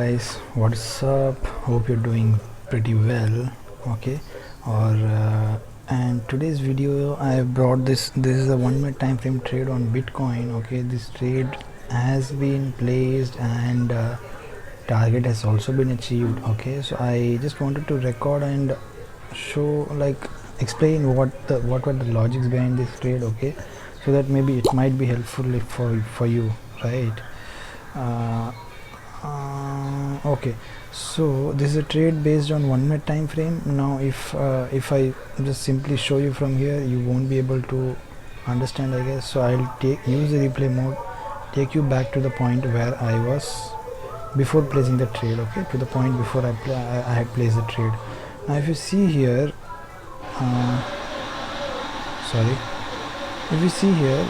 guys, what's up? Hope you're doing pretty well. Okay, or and today's video I have brought this is a 1 minute time frame trade on Bitcoin. Okay, this trade has been placed and target has also been achieved. Okay, so I just wanted to record and show, like, explain what were the logics behind this trade. Okay, so that maybe it might be helpful for you, right? Okay, so this is a trade based on 1 minute time frame. Now if I just simply show you from here, you won't be able to understand, I guess. So I'll use the replay mode, take you back to the point where I was before placing the trade. Okay, to the point before I had placed the trade. Now if you see here, if you see here,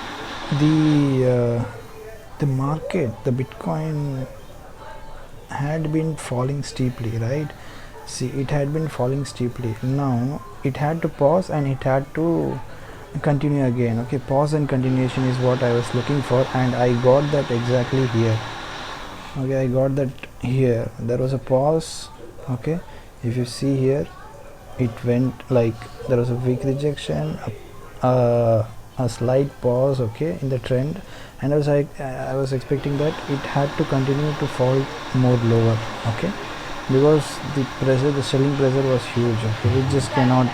the market, the Bitcoin had been falling steeply, right? See, it had been falling steeply. Now it had to pause and it had to continue again. Okay, pause and continuation is what I was looking for, and I got that exactly here. Okay, I got that here. There was a pause. Okay, if you see here, it went like there was a weak rejection, a slight pause, okay, in the trend, and I was expecting that it had to continue to fall more lower, okay, because the selling pressure was huge. Okay, it just cannot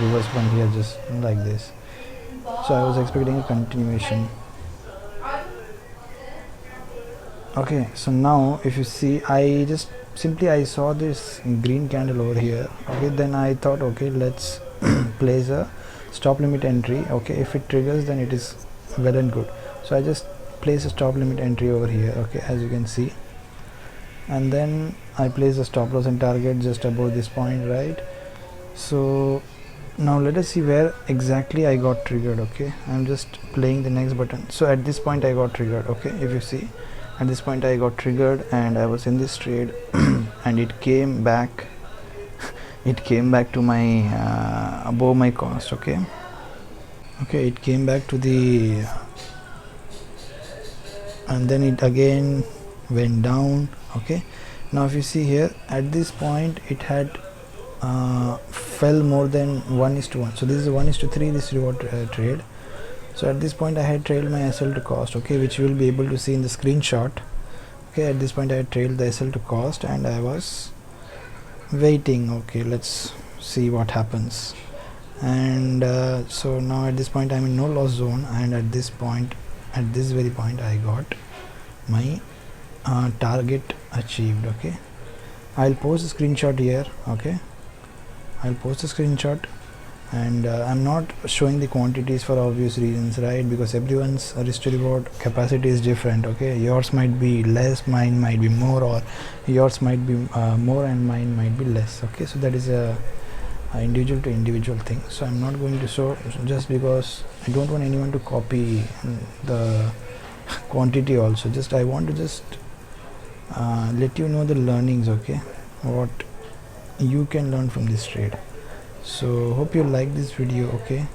reverse from here just like this. So I was expecting a continuation. Okay, so now if you see, I just I saw this green candle over here. Okay, then I thought, okay, let's place a stop limit entry. Okay, if it triggers, then it is well and good. So I just place a stop limit entry over here. Okay, as you can see, and then I place a stop loss and target just above this point, right? So now let us see where exactly I got triggered. Okay, I'm just playing the next button. So at this point I got triggered. Okay, if you see, at this point I got triggered and I was in this trade and it came back to my above my cost. Okay, it came back to the, and then it again went down. Okay, now if you see here, at this point it had fell more than 1:1. So this is a 1:3 this reward trade. So at this point I had trailed my SL to cost, okay, which you will be able to see in the screenshot. Okay, at this point I had trailed the SL to cost and I was waiting. Okay, let's see what happens. And so now at this point I'm in no loss zone, and at this very point I got my target achieved. Okay, I'll post a screenshot here. Okay, I'll post a screenshot, and I'm not showing the quantities for obvious reasons, right? Because everyone's risk to reward capacity is different. Okay, yours might be less, mine might be more, or yours might be more and mine might be less. Okay, so that is a individual to individual thing. So I'm not going to show, just because I don't want anyone to copy the quantity also. Just I want to just let you know the learnings, okay, what you can learn from this trade. So hope you like this video. Okay,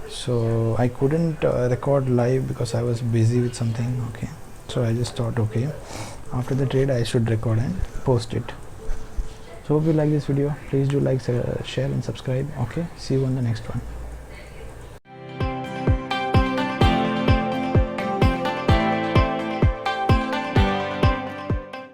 so I couldn't record live because I was busy with something. Okay, so I just thought, okay, after the trade I should record and post it. So hope you like this video. Please do like, share and subscribe. Okay, see you on the next one.